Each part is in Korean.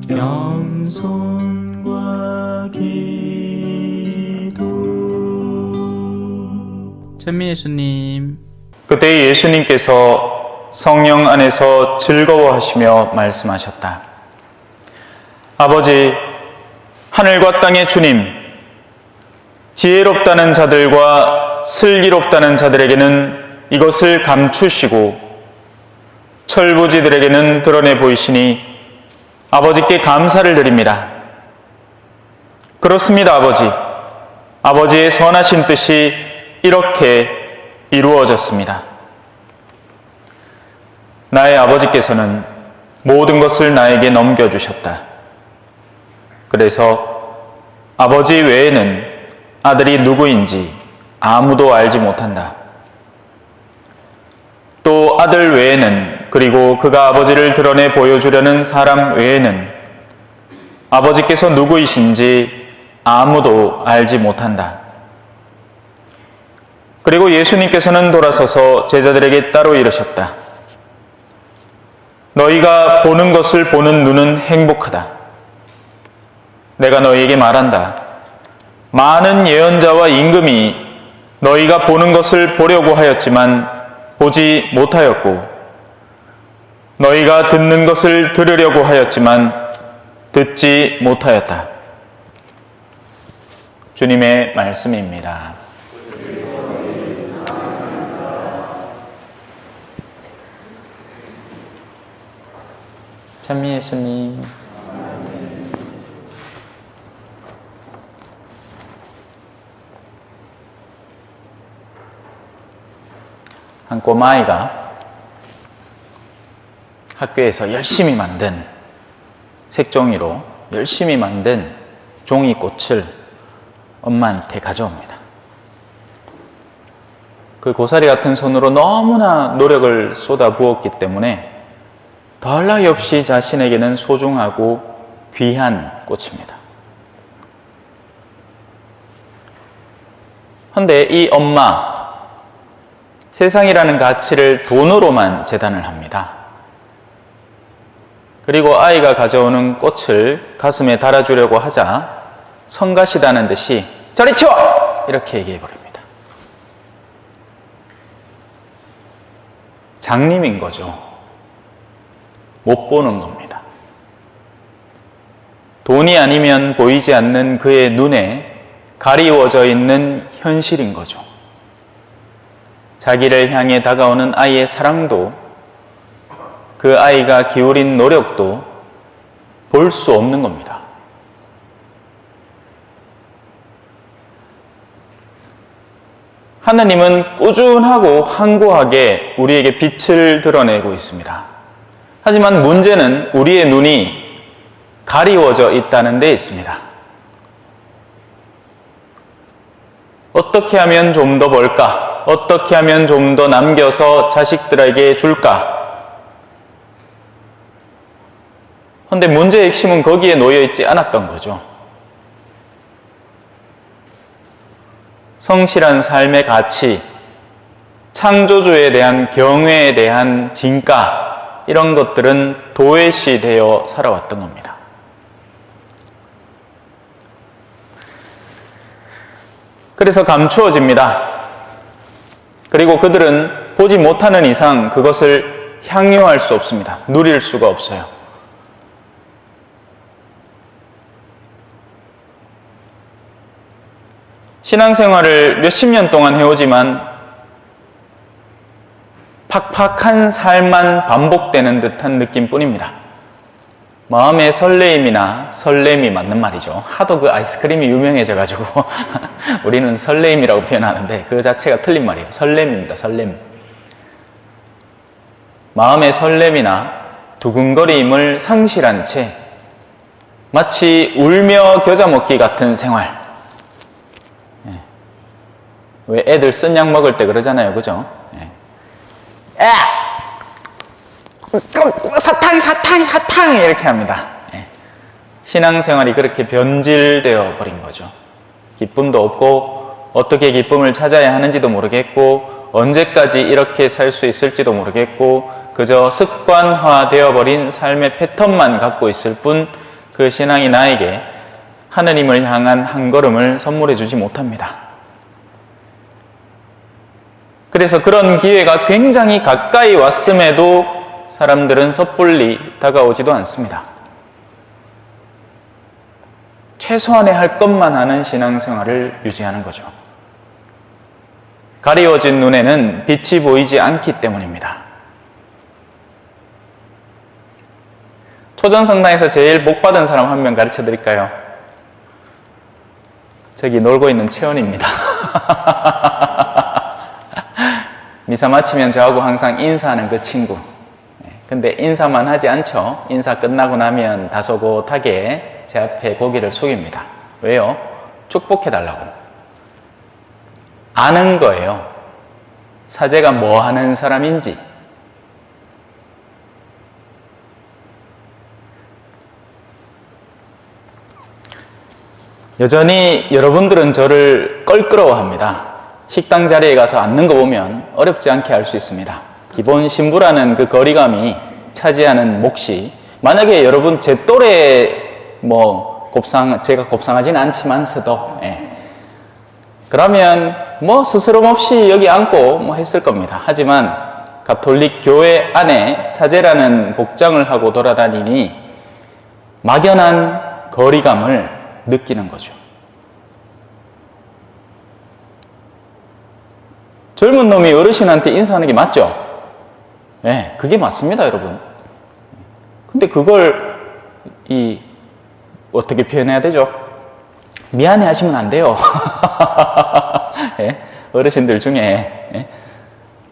겸손과 기도. 찬미 예수님. 그때 예수님께서 성령 안에서 즐거워하시며 말씀하셨다. 아버지, 하늘과 땅의 주님, 지혜롭다는 자들과 슬기롭다는 자들에게는 이것을 감추시고 철부지들에게는 드러내 보이시니 아버지께 감사를 드립니다. 그렇습니다, 아버지. 아버지의 선하신 뜻이 이렇게 이루어졌습니다. 나의 아버지께서는 모든 것을 나에게 넘겨주셨다. 그래서 아버지 외에는 아들이 누구인지 아무도 알지 못한다. 또 아들 외에는, 그리고 그가 아버지를 드러내 보여주려는 사람 외에는 아버지께서 누구이신지 아무도 알지 못한다. 그리고 예수님께서는 돌아서서 제자들에게 따로 이르셨다. 너희가 보는 것을 보는 눈은 행복하다. 내가 너희에게 말한다. 많은 예언자와 임금이 너희가 보는 것을 보려고 하였지만 보지 못하였고, 너희가 듣는 것을 들으려고 하였지만 듣지 못하였다. 주님의 말씀입니다. 찬미 예수님. 한 꼬마아이가 학교에서 열심히 만든 색종이로 열심히 만든 종이꽃을 엄마한테 가져옵니다. 그 고사리 같은 손으로 너무나 노력을 쏟아부었기 때문에 더할 나위 없이 자신에게는 소중하고 귀한 꽃입니다. 그런데 이 엄마, 세상이라는 가치를 돈으로만 재단을 합니다. 그리고 아이가 가져오는 꽃을 가슴에 달아주려고 하자 성가시다는 듯이 저리 치워! 이렇게 얘기해버립니다. 장님인 거죠. 못 보는 겁니다. 돈이 아니면 보이지 않는 그의 눈에 가리워져 있는 현실인 거죠. 자기를 향해 다가오는 아이의 사랑도, 그 아이가 기울인 노력도 볼 수 없는 겁니다. 하나님은 꾸준하고 항고하게 우리에게 빛을 드러내고 있습니다. 하지만 문제는 우리의 눈이 가리워져 있다는 데 있습니다. 어떻게 하면 좀 더 벌까? 어떻게 하면 좀 더 남겨서 자식들에게 줄까? 그런데 문제의 핵심은 거기에 놓여 있지 않았던 거죠. 성실한 삶의 가치, 창조주에 대한 경외에 대한 진가, 이런 것들은 도외시되어 살아왔던 겁니다. 그래서 감추어집니다. 그리고 그들은 보지 못하는 이상 그것을 향유할 수 없습니다. 누릴 수가 없어요. 신앙생활을 몇십 년 동안 해오지만 팍팍한 삶만 반복되는 듯한 느낌뿐입니다. 마음의 설렘이 맞는 말이죠. 하도 그 아이스크림이 유명해져가지고 우리는 설렘이라고 표현하는데 그 자체가 틀린 말이에요. 설렘입니다. 설렘. 마음의 설렘이나 두근거림을 상실한 채 마치 울며 겨자 먹기 같은 생활. 왜 애들 쓴약 먹을 때 그러잖아요. 그죠? 사탕! 이렇게 합니다. 신앙생활이 그렇게 변질되어 버린 거죠. 기쁨도 없고, 어떻게 기쁨을 찾아야 하는지도 모르겠고, 언제까지 이렇게 살 수 있을지도 모르겠고, 그저 습관화되어 버린 삶의 패턴만 갖고 있을 뿐, 그 신앙이 나에게 하느님을 향한 한 걸음을 선물해 주지 못합니다. 그래서 그런 기회가 굉장히 가까이 왔음에도 사람들은 섣불리 다가오지도 않습니다. 최소한의 할 것만 하는 신앙생활을 유지하는 거죠. 가리워진 눈에는 빛이 보이지 않기 때문입니다. 초전성당에서 제일 복받은 사람 한 명 가르쳐 드릴까요? 저기 놀고 있는 채원입니다. 미사 마치면 저하고 항상 인사하는 그 친구. 근데 인사만 하지 않죠. 인사 끝나고 나면 다소곳하게 제 앞에 고개를 숙입니다. 왜요? 축복해달라고. 아는 거예요. 사제가 뭐 하는 사람인지. 여전히 여러분들은 저를 껄끄러워합니다. 식당 자리에 가서 앉는 거 보면 어렵지 않게 알 수 있습니다. 기본 신부라는 그 거리감이 차지하는 몫이, 만약에 여러분 제 또래 제가 곱상하진 않지만서도 그러면 스스럼 없이 여기 앉고 했을 겁니다. 하지만 가톨릭 교회 안에 사제라는 복장을 하고 돌아다니니 막연한 거리감을 느끼는 거죠. 젊은 놈이 어르신한테 인사하는 게 맞죠? 네, 그게 맞습니다, 여러분. 근데 그걸 어떻게 표현해야 되죠? 미안해 하시면 안 돼요. 네, 어르신들 중에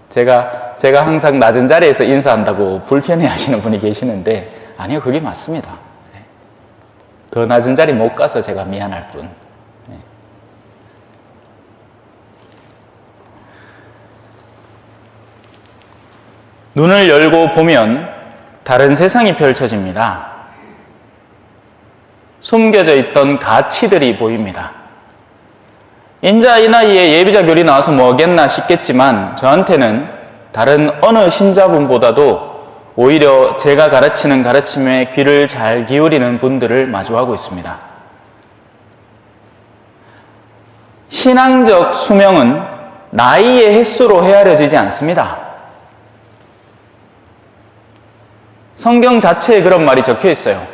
제가 항상 낮은 자리에서 인사한다고 불편해 하시는 분이 계시는데, 아니요, 그게 맞습니다. 더 낮은 자리 못 가서 제가 미안할 뿐. 눈을 열고 보면 다른 세상이 펼쳐집니다. 숨겨져 있던 가치들이 보입니다. 인자 이 나이에 예비자 교리 나와서 뭐겠나 싶겠지만 저한테는 다른 어느 신자분보다도 오히려 제가 가르치는 가르침에 귀를 잘 기울이는 분들을 마주하고 있습니다. 신앙적 수명은 나이의 횟수로 헤아려지지 않습니다. 성경 자체에 그런 말이 적혀 있어요.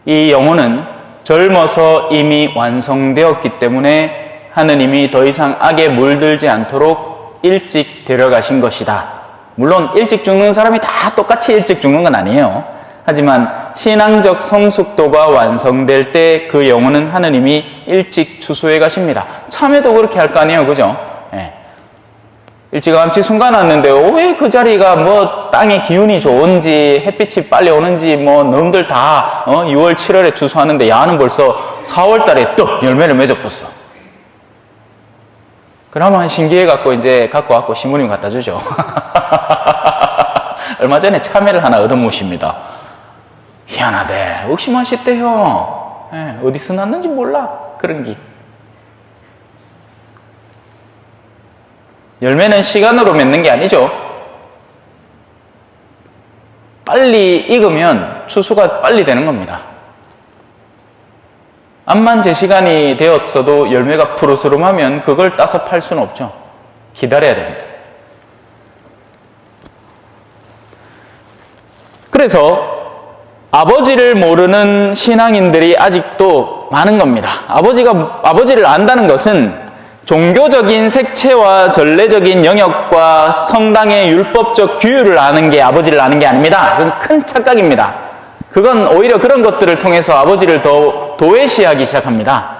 이 영혼은 젊어서 이미 완성되었기 때문에 하느님이 더 이상 악에 물들지 않도록 일찍 데려가신 것이다. 물론 일찍 죽는 사람이 다 똑같이 일찍 죽는 건 아니에요. 하지만 신앙적 성숙도가 완성될 때 그 영혼은 하느님이 일찍 추수해 가십니다. 참외도 그렇게 할 거 아니에요, 그죠? 일찌감치 순간 왔는데 왜 그 자리가 땅의 기운이 좋은지 햇빛이 빨리 오는지 놈들 다 6월 7월에 추수하는데 야는 벌써 4월 달에 또 열매를 맺어봤어. 그러면 신기해 갖고 갖고 왔고 신부님 갖다 주죠. 얼마 전에 참외를 하나 얻어무십니다. 희한하대. 의심하셨대요. 어디서 났는지 몰라. 그런 게. 열매는 시간으로 맺는 게 아니죠. 빨리 익으면 추수가 빨리 되는 겁니다. 암만 제 시간이 되었어도 열매가 푸르스름하면 그걸 따서 팔 수는 없죠. 기다려야 됩니다. 그래서 아버지를 모르는 신앙인들이 아직도 많은 겁니다. 아버지를 안다는 것은 종교적인 색채와 전례적인 영역과 성당의 율법적 규율을 아는 게 아버지를 아는 게 아닙니다. 그건 큰 착각입니다. 그건 오히려 그런 것들을 통해서 아버지를 더 도외시하기 시작합니다.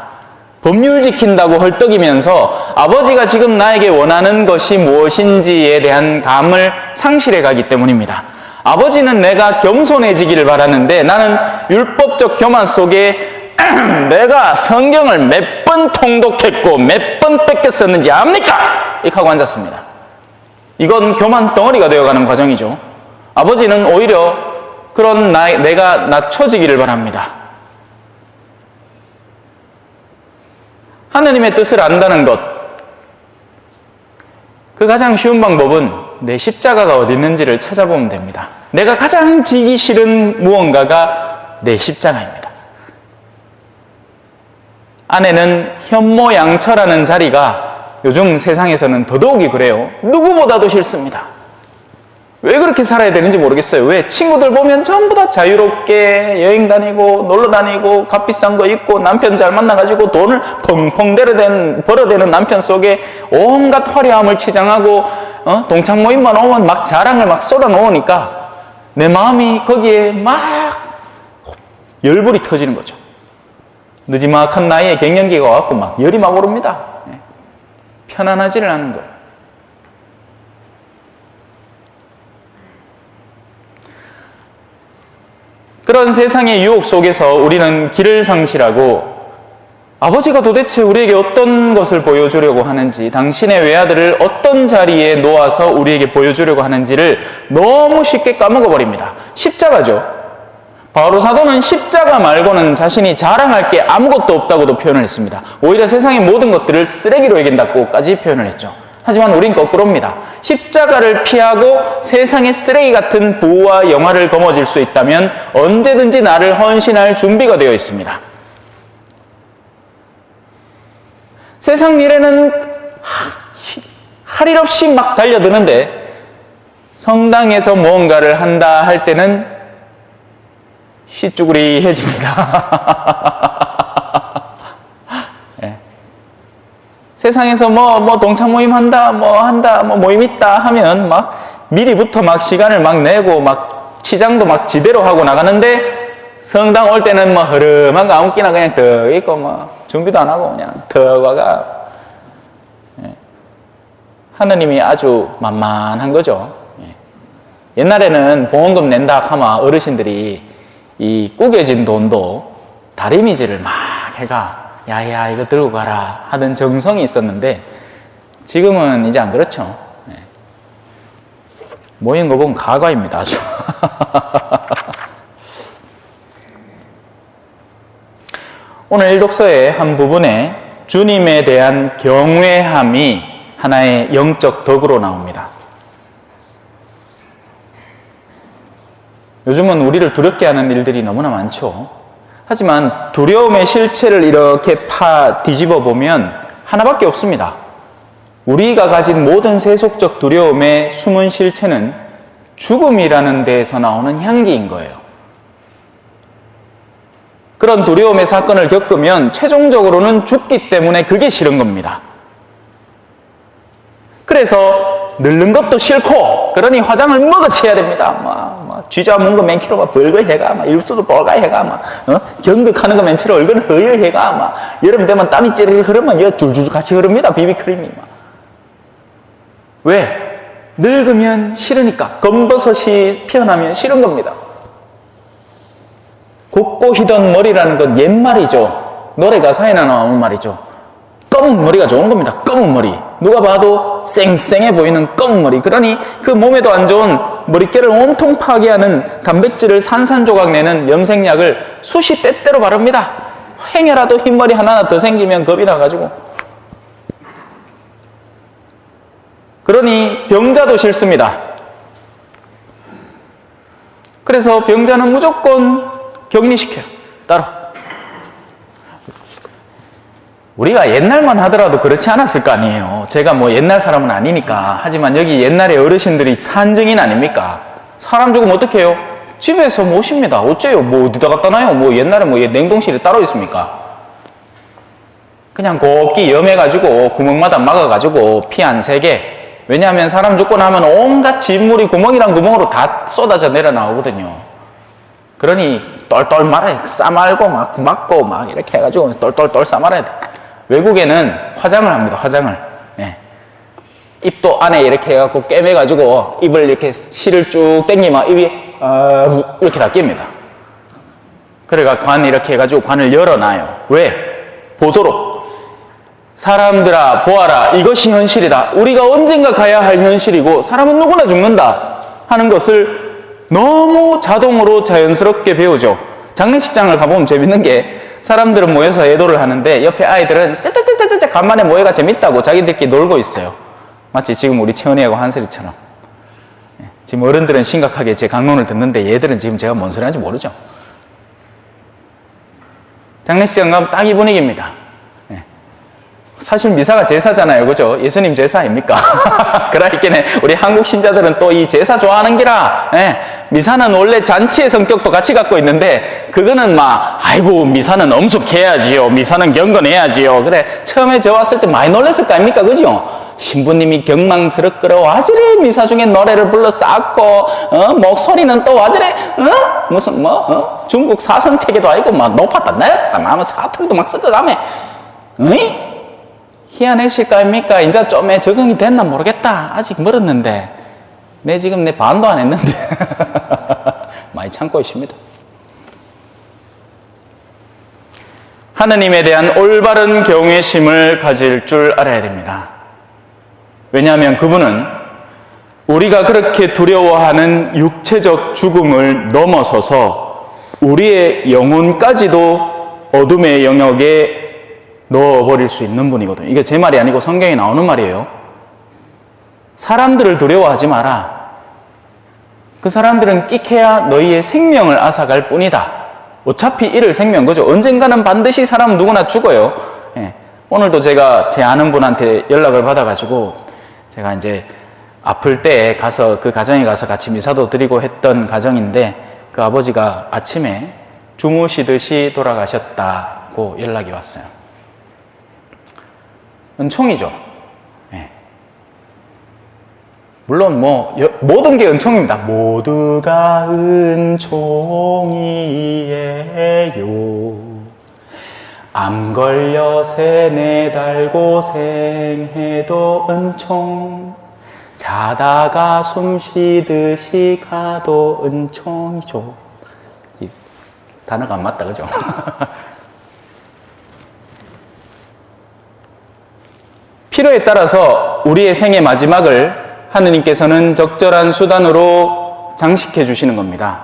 법률 지킨다고 헐떡이면서 아버지가 지금 나에게 원하는 것이 무엇인지에 대한 감을 상실해 가기 때문입니다. 아버지는 내가 겸손해지기를 바라는데 나는 율법적 교만 속에 내가 성경을 몇 번 통독했고 몇 번 뺏겼었는지 압니까? 이렇게 하고 앉았습니다. 이건 교만 덩어리가 되어가는 과정이죠. 아버지는 오히려 그런 내가 낮춰지기를 바랍니다. 하느님의 뜻을 안다는 것, 그 가장 쉬운 방법은 내 십자가가 어디 있는지를 찾아보면 됩니다. 내가 가장 지기 싫은 무언가가 내 십자가입니다. 아내는 현모양처라는 자리가 요즘 세상에서는 더더욱이 그래요. 누구보다도 싫습니다. 왜 그렇게 살아야 되는지 모르겠어요. 왜? 친구들 보면 전부 다 자유롭게 여행 다니고 놀러 다니고 값비싼 거 입고 남편 잘 만나가지고 돈을 펑펑 벌어대는 남편 속에 온갖 화려함을 치장하고 동창 모임만 오면 막 자랑을 막 쏟아놓으니까 내 마음이 거기에 막 열불이 터지는 거죠. 늦지막한 나이에 갱년기가 와갖고 막 열이 막 오릅니다. 편안하지를 않은 거예요. 그런 세상의 유혹 속에서 우리는 길을 상실하고 아버지가 도대체 우리에게 어떤 것을 보여주려고 하는지, 당신의 외아들을 어떤 자리에 놓아서 우리에게 보여주려고 하는지를 너무 쉽게 까먹어버립니다. 십자가죠. 바오로 사도는 십자가 말고는 자신이 자랑할 게 아무것도 없다고도 표현을 했습니다. 오히려 세상의 모든 것들을 쓰레기로 여긴다고까지 표현을 했죠. 하지만 우린 거꾸로입니다. 십자가를 피하고 세상의 쓰레기 같은 부와 영화를 거머쥘 수 있다면 언제든지 나를 헌신할 준비가 되어 있습니다. 세상 일에는 할 일 없이 막 달려드는데 성당에서 무언가를 한다 할 때는 시쭈구리해집니다. 네. 세상에서 뭐 동창 모임 한다, 뭐 모임 있다 하면 막 미리부터 막 시간을 막 내고 막 치장도 막 지대로 하고 나가는데 성당 올 때는 뭐 흐름한 거 아무 끼나 그냥 더 있고 뭐 준비도 안 하고 그냥 더 와가. 네. 하느님이 아주 만만한 거죠. 네. 옛날에는 보험금 낸다 하면 어르신들이 이 구겨진 돈도 다리미질을 막 해가 야야 이거 들고 가라 하는 정성이 있었는데 지금은 이제 안 그렇죠. 네. 모인 거 보면 가과입니다. 아주. 오늘 일독서의 한 부분에 주님에 대한 경외함이 하나의 영적 덕으로 나옵니다. 요즘은 우리를 두렵게 하는 일들이 너무나 많죠. 하지만 두려움의 실체를 이렇게 뒤집어 보면 하나밖에 없습니다. 우리가 가진 모든 세속적 두려움의 숨은 실체는 죽음이라는 데에서 나오는 향기인 거예요. 그런 두려움의 사건을 겪으면 최종적으로는 죽기 때문에 그게 싫은 겁니다. 그래서 늙는 것도 싫고 그러니 화장을 먹어쳐야 됩니다. 쥐자 문거 맨키로가 벌거 해가 일수도 볼가 해가 경극하는 거 맨치로 얼굴 허여 해가 여름 되면 땀이 찌르르 흐르면 줄줄 같이 흐릅니다. 비비크림이 왜? 늙으면 싫으니까. 검버섯이 피어나면 싫은 겁니다. 곱고 희던 머리라는 건 옛말이죠. 노래 가사에 나오는 말이죠. 검은 머리가 좋은 겁니다. 검은 머리. 누가 봐도 쌩쌩해 보이는 검은 머리. 그러니 그 몸에도 안 좋은 머릿결을 온통 파괴하는 단백질을 산산조각 내는 염색약을 수시 때때로 바릅니다. 행여라도 흰머리 하나 더 생기면 겁이 나가지고. 그러니 병자도 싫습니다. 그래서 병자는 무조건 격리시켜요. 따로. 우리가 옛날만 하더라도 그렇지 않았을 거 아니에요. 제가 뭐 옛날 사람은 아니니까. 하지만 여기 옛날에 어르신들이 산 증인 아닙니까? 사람 죽으면 어떻게 해요? 집에서 모십니다. 어째요? 뭐 어디다 갖다 놔요? 뭐 옛날에 뭐 냉동실에 따로 있습니까? 그냥 곱게 염해가지고 구멍마다 막아가지고 피 안 새게. 왜냐하면 사람 죽고 나면 온갖 진물이 구멍이랑 구멍으로 다 쏟아져 내려 나오거든요. 그러니 똘똘 말아야 돼. 싸말고 막 막고 막 이렇게 해가지고 똘똘똘 싸말아야 돼. 외국에는 화장을 합니다. 화장을. 예. 입도 안에 이렇게 해갖고 꿰매가지고 입을 이렇게 실을 쭉 당기면 입이 이렇게 다 낍니다. 그래가 관 이렇게 해가지고 관을 열어놔요. 왜? 보도록. 사람들아 보아라, 이것이 현실이다. 우리가 언젠가 가야 할 현실이고 사람은 누구나 죽는다 하는 것을 너무 자동으로 자연스럽게 배우죠. 장례식장을 가보면 재밌는 게 사람들은 모여서 애도를 하는데 옆에 아이들은 짜짜짜짜짜 간만에 모여가 재밌다고 자기들끼리 놀고 있어요. 마치 지금 우리 채원이하고 한슬이처럼. 지금 어른들은 심각하게 제 강론을 듣는데 얘들은 지금 제가 뭔 소리 하는지 모르죠. 장례식장 가면 딱 이 분위기입니다. 예. 사실 미사가 제사잖아요. 그죠? 예수님 제사 아닙니까? 그러니까 우리 한국 신자들은 또 이 제사 좋아하는 기라. 예. 미사는 원래 잔치의 성격도 같이 갖고 있는데 그거는 막 아이고 미사는 엄숙해야지요. 미사는 경건해야지요. 그래 처음에 저 왔을 때 많이 놀랐을 거 아닙니까? 그죠? 신부님이 경망스럽거라 와저래 미사 중에 노래를 불러 쌓고 목소리는 또 와저래 무슨 중국 사성체계도 아니고 막 높았다 내렸다 하면 사투리도 막 섞어가며 희한하실 거 아닙니까? 이제 좀에 적응이 됐나 모르겠다. 아직 멀었는데 내 지금 내 반도 안 했는데 많이 참고 있습니다. 하느님에 대한 올바른 경외심을 가질 줄 알아야 됩니다. 왜냐하면 그분은 우리가 그렇게 두려워하는 육체적 죽음을 넘어서서 우리의 영혼까지도 어둠의 영역에 넣어버릴 수 있는 분이거든요. 이게 제 말이 아니고 성경에 나오는 말이에요. 사람들을 두려워하지 마라. 그 사람들은 끽해야 너희의 생명을 앗아갈 뿐이다. 어차피 잃을 생명, 그죠? 언젠가는 반드시 사람 누구나 죽어요. 예. 오늘도 제가 제 아는 분한테 연락을 받아가지고 제가 이제 아플 때 가서 그 가정에 가서 같이 미사도 드리고 했던 가정인데 그 아버지가 아침에 주무시듯이 돌아가셨다고 연락이 왔어요. 은총이죠. 네. 물론 모든 게 은총입니다. 모두가 은총이에요. 암 걸려 3-4달 고생해도 은총, 자다가 숨 쉬듯이 가도 은총이죠. 이 단어가 안 맞다, 그죠? 필요에 따라서 우리의 생의 마지막을 하느님께서는 적절한 수단으로 장식해 주시는 겁니다.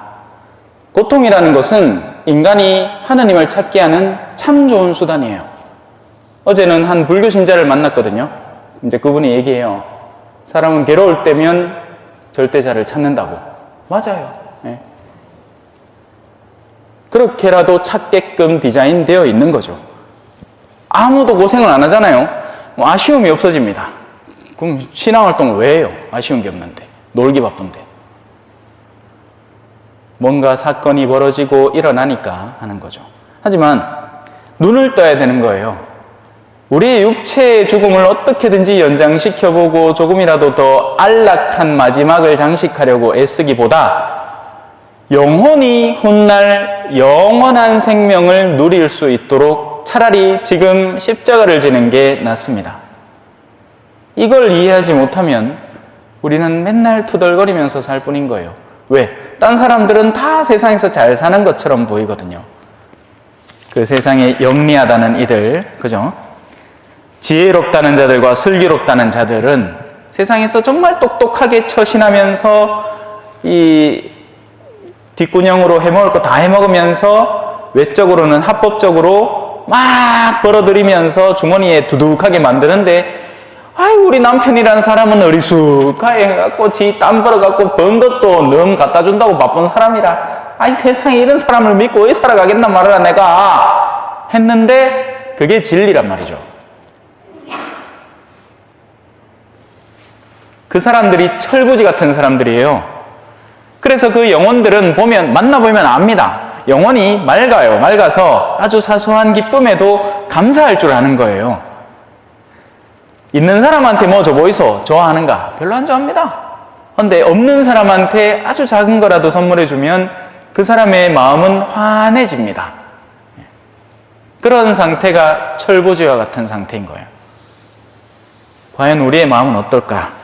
고통이라는 것은 인간이 하느님을 찾게 하는 참 좋은 수단이에요. 어제는 한 불교 신자를 만났거든요. 이제 그분이 얘기해요. 사람은 괴로울 때면 절대자를 찾는다고. 맞아요. 네. 그렇게라도 찾게끔 디자인되어 있는 거죠. 아무도 고생을 안 하잖아요. 아쉬움이 없어집니다. 그럼 신앙활동을 왜 해요? 아쉬운 게 없는데. 놀기 바쁜데. 뭔가 사건이 벌어지고 일어나니까 하는 거죠. 하지만 눈을 떠야 되는 거예요. 우리의 육체의 죽음을 어떻게든지 연장시켜보고 조금이라도 더 안락한 마지막을 장식하려고 애쓰기보다 영혼이 훗날 영원한 생명을 누릴 수 있도록 차라리 지금 십자가를 지는 게 낫습니다. 이걸 이해하지 못하면 우리는 맨날 투덜거리면서 살 뿐인 거예요. 왜? 딴 사람들은 다 세상에서 잘 사는 것처럼 보이거든요. 그 세상에 영리하다는 이들, 그죠? 지혜롭다는 자들과 슬기롭다는 자들은 세상에서 정말 똑똑하게 처신하면서 이 뒷구녕으로 해먹을 거 다 해먹으면서 외적으로는 합법적으로 막 벌어들이면서 주머니에 두둑하게 만드는데 아이고 우리 남편이라는 사람은 어리숙하게 해갖고 지 땀 벌어갖고 번 것도 너무 갖다 준다고 바쁜 사람이라 아이 세상에 이런 사람을 믿고 왜 살아가겠나 말이라 내가 했는데 그게 진리란 말이죠. 그 사람들이 철부지 같은 사람들이에요. 그래서 그 영혼들은 만나보면 압니다. 영혼이 맑아요. 맑아서 아주 사소한 기쁨에도 감사할 줄 아는 거예요. 있는 사람한테 뭐 줘 보이소? 좋아하는가? 별로 안 좋아합니다. 그런데 없는 사람한테 아주 작은 거라도 선물해주면 그 사람의 마음은 환해집니다. 그런 상태가 철부지와 같은 상태인 거예요. 과연 우리의 마음은 어떨까?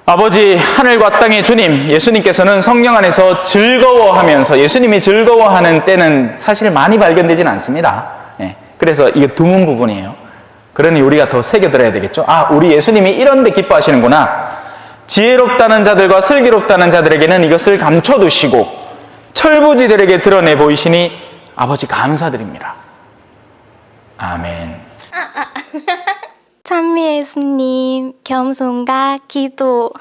아버지 하늘과 땅의 주님, 예수님께서는 성령 안에서 즐거워하면서 예수님이 즐거워하는 때는 사실 많이 발견되지는 않습니다. 그래서 이게 드문 부분이에요. 그러니 우리가 더 새겨들어야 되겠죠. 아, 우리 예수님이 이런 데 기뻐하시는구나. 지혜롭다는 자들과 슬기롭다는 자들에게는 이것을 감춰두시고 철부지들에게 드러내 보이시니 아버지 감사드립니다. 아멘. 찬미 예수님, 겸손과 기도.